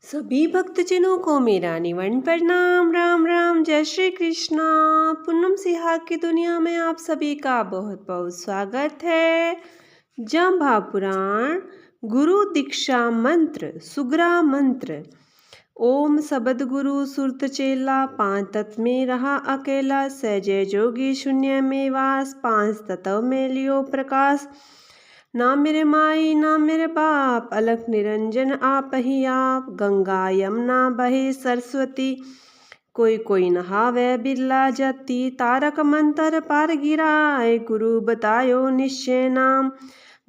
सभी भक्तजनों को मेरा निवन प्रणाम। राम राम, जय श्री कृष्णा। पूनम सिहाग की दुनिया में आप सभी का बहुत बहुत स्वागत है। जांबा पुराण गुरु दीक्षा मंत्र सुग्रा मंत्र। ओम सबद गुरु सुरत चेला, पांच तत्व में रहा अकेला। सहजय जोगी शून्य में वास, पांच तत्व में लियो प्रकाश। ना मेरे माई ना मेरे बाप, अलख निरंजन आप ही आप। गंगा यमुना बहे सरस्वती, कोई कोई नहावे बिरला जाती। तारक मंत्र पार गिराए, गुरु बतायो निश्चय नाम।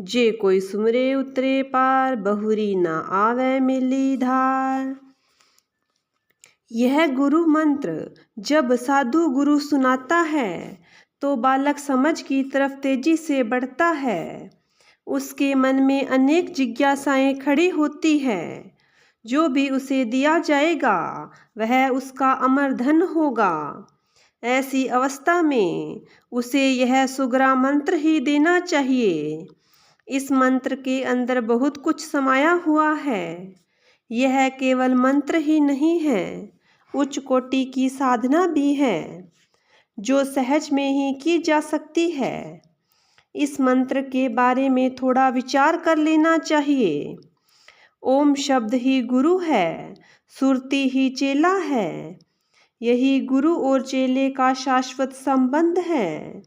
जे कोई सुमरे उतरे पार, बहुरी ना आवे मिली धार। यह गुरु मंत्र जब साधु गुरु सुनाता है तो बालक समझ की तरफ तेजी से बढ़ता है। उसके मन में अनेक जिज्ञासाएं खड़ी होती है। जो भी उसे दिया जाएगा वह उसका अमर धन होगा। ऐसी अवस्था में उसे यह सुग्रा मंत्र ही देना चाहिए। इस मंत्र के अंदर बहुत कुछ समाया हुआ है। यह केवल मंत्र ही नहीं है, उच्च कोटि की साधना भी है जो सहज में ही की जा सकती है। इस मंत्र के बारे में थोड़ा विचार कर लेना चाहिए। ओम शब्द ही गुरु है, सुरती ही चेला है। यही गुरु और चेले का शाश्वत संबंध है।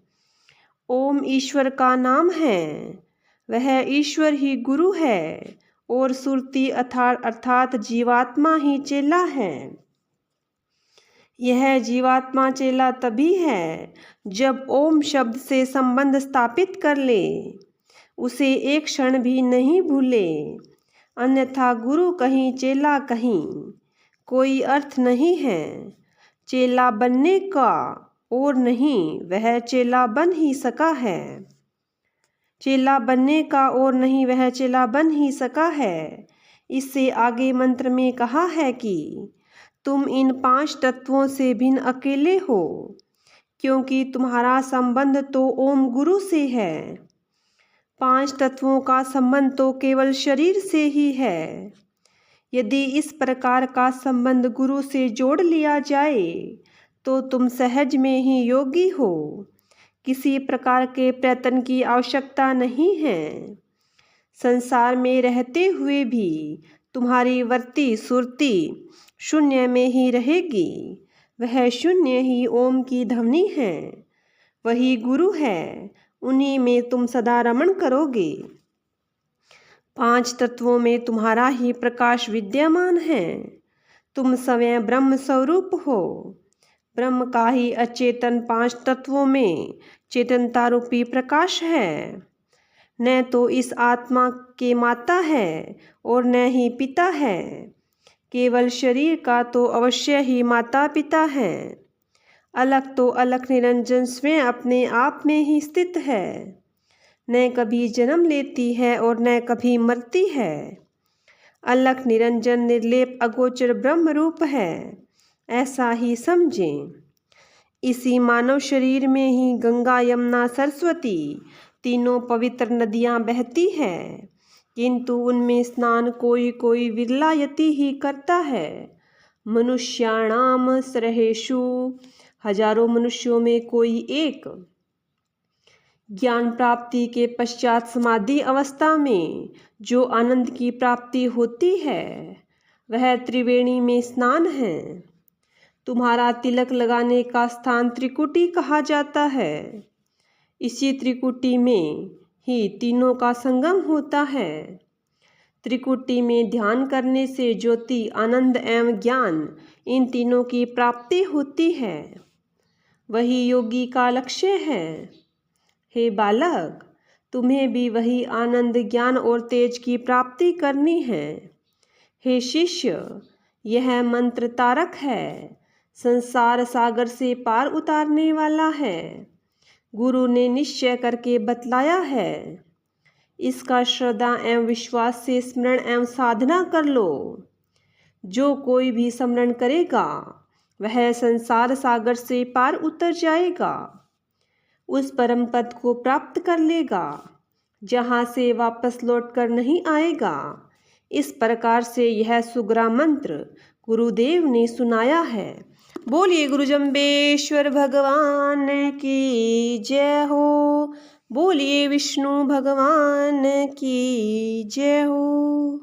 ओम ईश्वर का नाम है, वह ईश्वर ही गुरु है और सुरती अर्थात जीवात्मा ही चेला है। यह जीवात्मा चेला तभी है जब ओम शब्द से संबंध स्थापित कर ले, उसे एक क्षण भी नहीं भूले। अन्यथा गुरु कहीं चेला कहीं, कोई अर्थ नहीं है। चेला बनने का और नहीं, वह चेला बन ही सका है। चेला बनने का और नहीं, वह चेला बन ही सका है। इससे आगे मंत्र में कहा है कि तुम इन पांच तत्वों से भिन्न अकेले हो, क्योंकि तुम्हारा संबंध तो ओम गुरु से है। पांच तत्वों का संबंध तो केवल शरीर से ही है। यदि इस प्रकार का संबंध गुरु से जोड़ लिया जाए तो तुम सहज में ही योगी हो। किसी प्रकार के प्रयत्न की आवश्यकता नहीं है। संसार में रहते हुए भी तुम्हारी वृत्ति सुरती शून्य में ही रहेगी। वह शून्य ही ओम की ध्वनि है, वही गुरु है, उन्हीं में तुम सदा रमण करोगे। पांच तत्वों में तुम्हारा ही प्रकाश विद्यमान है। तुम स्वयं ब्रह्म स्वरूप हो। ब्रह्म का ही अचेतन पांच तत्वों में चेतनता रूपी प्रकाश है। न तो इस आत्मा के माता है और न ही पिता है। केवल शरीर का तो अवश्य ही माता पिता है। अलग तो अलग निरंजन स्वयं अपने आप में ही स्थित है। न कभी जन्म लेती है और न कभी मरती है। अलग निरंजन निर्लेप अगोचर ब्रह्म रूप है, ऐसा ही समझें। इसी मानव शरीर में ही गंगा यमुना सरस्वती तीनों पवित्र नदियाँ बहती हैं, किंतु उनमें स्नान कोई कोई विरलायति ही करता है। मनुष्याणाम सरहेषु, हजारों मनुष्यों में कोई एक। ज्ञान प्राप्ति के पश्चात समाधि अवस्था में जो आनंद की प्राप्ति होती है वह त्रिवेणी में स्नान है। तुम्हारा तिलक लगाने का स्थान त्रिकुटी कहा जाता है। इसी त्रिकुटी में ही तीनों का संगम होता है। त्रिकुटी में ध्यान करने से ज्योति आनंद एवं ज्ञान इन तीनों की प्राप्ति होती है। वही योगी का लक्ष्य है। हे बालक, तुम्हें भी वही आनंद ज्ञान और तेज की प्राप्ति करनी है। हे शिष्य, यह मंत्र तारक है, संसार सागर से पार उतारने वाला है। गुरु ने निश्चय करके बतलाया है। इसका श्रद्धा एवं विश्वास से स्मरण एवं साधना कर लो। जो कोई भी स्मरण करेगा वह संसार सागर से पार उतर जाएगा, उस परम पद को प्राप्त कर लेगा, जहाँ से वापस लौट कर नहीं आएगा। इस प्रकार से यह सुग्रा मंत्र गुरुदेव ने सुनाया है। बोलिए गुरु जम्बेश्वर भगवान की जय हो। बोलिए विष्णु भगवान की जय हो।